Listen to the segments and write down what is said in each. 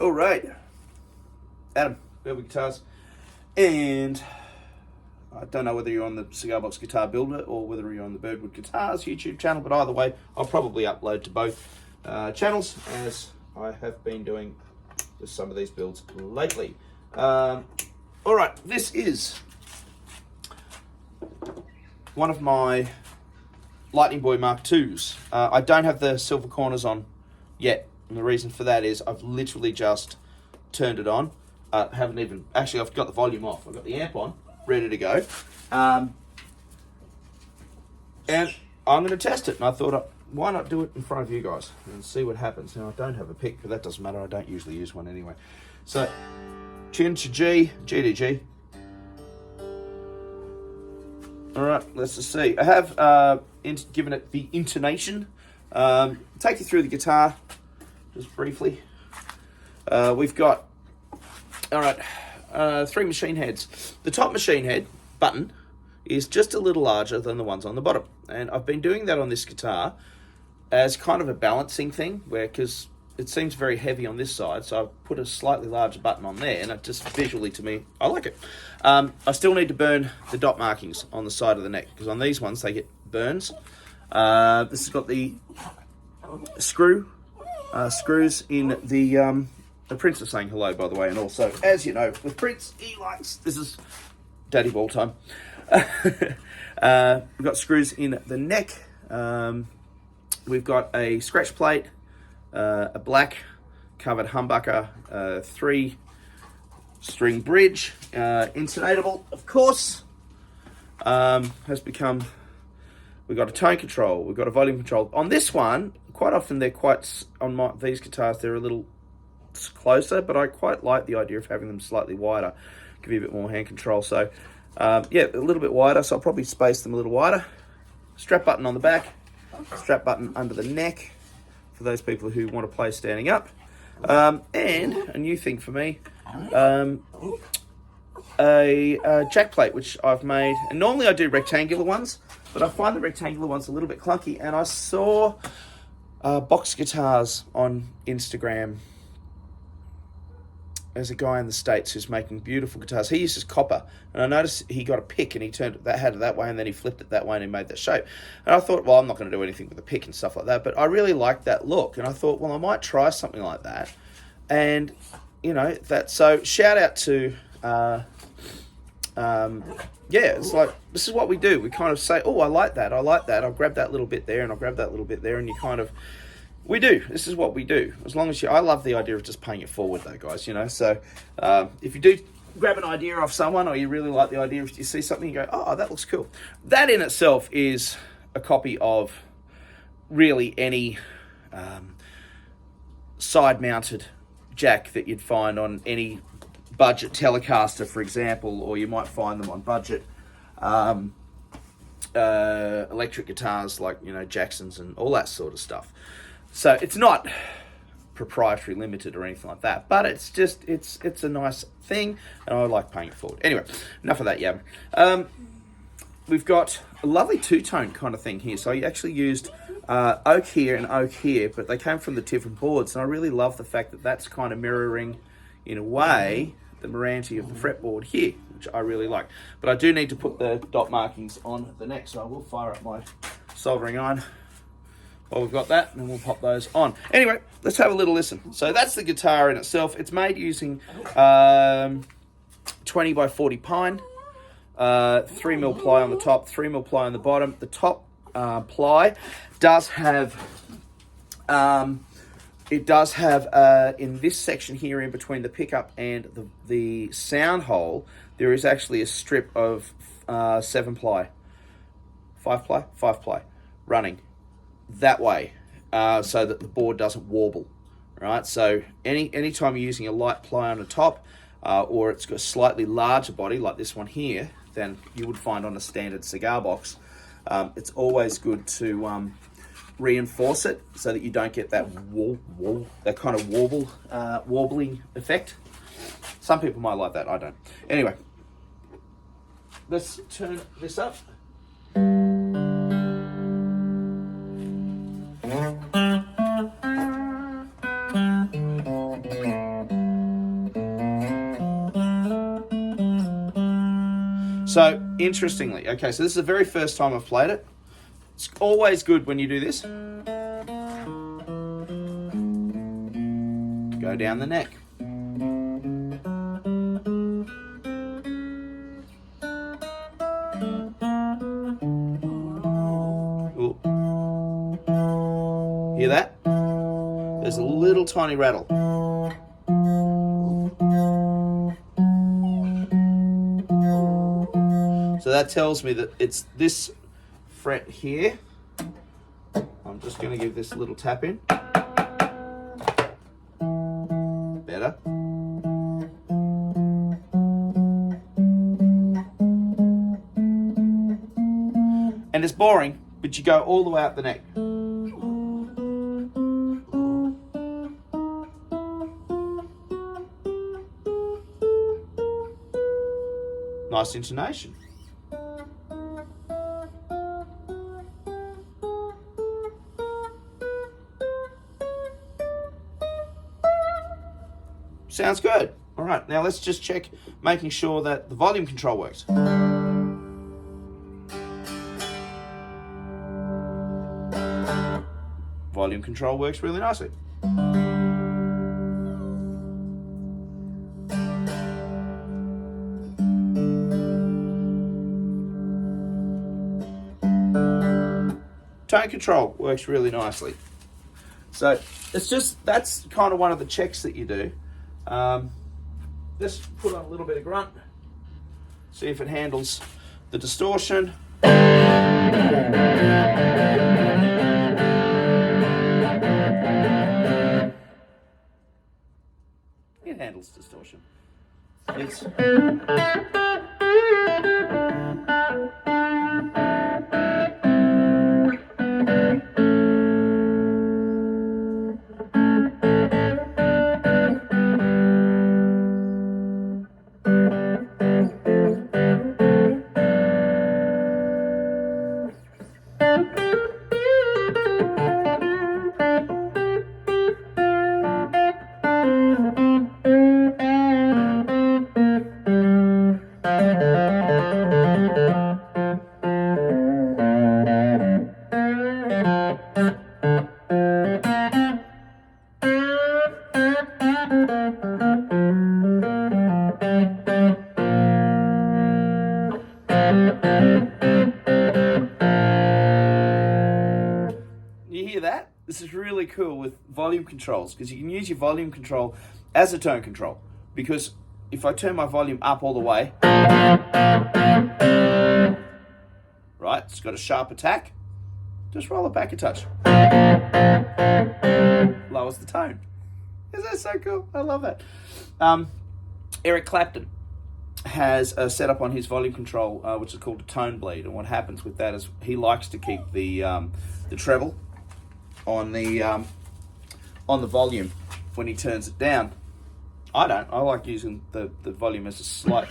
All right, Adam, Velvet Guitars, and I don't know whether you're on the Cigar Box Guitar Builder or whether you're on the Birdwood Guitars YouTube channel, but either way, I'll probably upload to both channels, as I have been doing just some of these builds lately. All right, this is one of my Lightning Boy Mk2s. I don't have the silver corners on yet, and the reason for that is I've literally just turned it on. Haven't even, actually I've got the volume off. I've got the amp on, ready to go. And I'm going to test it, and I thought, why not do it in front of you guys and see what happens. Now I don't have a pick, but that doesn't matter. I don't usually use one anyway. So, tune to G, G to G. All right, let's just see. I have given it the intonation. Take you through the guitar just briefly. We've got, all right, 3 machine heads. The top machine head button is just a little larger than the ones on the bottom. And I've been doing that on this guitar as kind of a balancing thing, where, because it seems very heavy on this side, so I've put a slightly larger button on there, and it just visually, to me, I like it. I still need to burn the dot markings on the side of the neck, because on these ones they get burns. This has got the screws in the Prince is saying hello, by the way, and also, as you know, with Prince, he likes, this is daddy ball time. We've got screws in the neck. We've got a scratch plate, a black covered humbucker, 3-string bridge, intonatable, of course. Has become, we've got a tone control, we've got a volume control. On this one, quite often they're quite, on these guitars, they're a little closer, but I quite like the idea of having them slightly wider, give you a bit more hand control. So, yeah, a little bit wider, so I'll probably space them a little wider. Strap button on the back, strap button under the neck, for those people who want to play standing up. And a new thing for me, a jack plate, which I've made. And normally I do rectangular ones, but I find the rectangular ones a little bit clunky. And I saw Box Guitars on Instagram. There's a guy in the States who's making beautiful guitars. He uses copper, and I noticed he got a pick and he turned it, had it that way, and then he flipped it that way and he made that shape. And I thought, well, I'm not going to do anything with a pick and stuff like that, but I really liked that look, and I thought, well, I might try something like that. And, you know, so shout out to, yeah, it's like, this is what we do. We kind of say, oh, I like that, I'll grab that little bit there, and I'll grab that little bit there, and you kind of, we do. This is what we do. As long as I love the idea of just paying it forward, though, guys. You know, so if you do grab an idea off someone, or you really like the idea, if you see something, you go, "Oh, that looks cool." That in itself is a copy of really any side-mounted jack that you'd find on any budget Telecaster, for example, or you might find them on budget electric guitars like, you know, Jacksons and all that sort of stuff. So it's not proprietary limited or anything like that, but it's just, it's a nice thing, and I like paying it forward. Anyway, enough of that yab. We've got a lovely two-tone kind of thing here. So I actually used oak here and oak here, but they came from the different boards, and I really love the fact that that's kind of mirroring, in a way, the Meranti of the fretboard here, which I really like. But I do need to put the dot markings on the neck, so I will fire up my soldering iron. Well, we've got that, and we'll pop those on. Anyway, let's have a little listen. So that's the guitar in itself. It's made using 20 by 40 pine, 3mm ply on the top, 3mm ply on the bottom. The top ply does have, in this section here in between the pickup and the sound hole, there is actually a strip of 5 ply running that way, so that the board doesn't warble, right? So anytime you're using a light ply on the top, or it's got a slightly larger body like this one here than you would find on a standard cigar box, it's always good to reinforce it so that you don't get that that kind of warbling effect. Some people might like that, I don't. Anyway, let's turn this up. So, interestingly, okay, so this is the very first time I've played it. It's always good when you do this. Go down the neck. Ooh. Hear that? There's a little tiny rattle. So that tells me that it's this fret here. I'm just going to give this a little tap in. Better. And it's boring, but you go all the way up the neck. Nice intonation. Sounds good. All right, now let's just check making sure that the volume control works. Volume control works really nicely. Tone control works really nicely. So it's just, that's kind of one of the checks that you do. Let's put on a little bit of grunt, see if it handles the distortion. It handles distortion. It's You hear that? This is really cool with volume controls, because you can use your volume control as a tone control. Because if I turn my volume up all the way, right, it's got a sharp attack, just roll it back a touch. Lowers the tone. Is that so cool? I love that. Eric Clapton has a setup on his volume control which is called a tone bleed, and what happens with that is he likes to keep the treble on the volume when he turns it down. I don't. I like using the volume as a slight.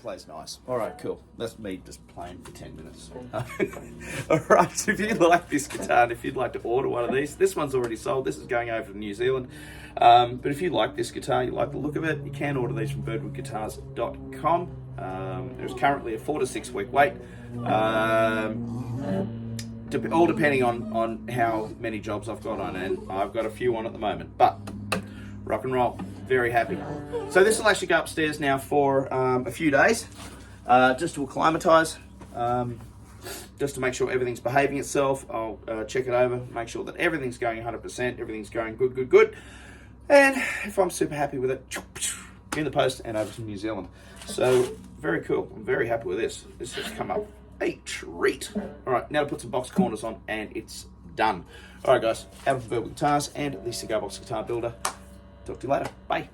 plays nice. All right, cool. That's me just playing for 10 minutes. All right, so if you like this guitar and if you'd like to order one of these, this one's already sold. This is going over to New Zealand. But if you like this guitar, you like the look of it, you can order these from birdwoodguitars.com. There's currently a 4 to 6 week wait. All depending on how many jobs I've got on, and I've got a few on at the moment, but rock and roll, very happy. So this will actually go upstairs now for a few days, just to acclimatise, just to make sure everything's behaving itself. I'll check it over, make sure that everything's going 100%, everything's going good, and if I'm super happy with it, in the post and over to New Zealand. So very cool, I'm very happy with this. This has come up a treat. All right, now to put some box corners on and it's done. All right, guys, out of Birdwood Guitars and the Cigar Box Guitar Builder. Talk to you later. Bye.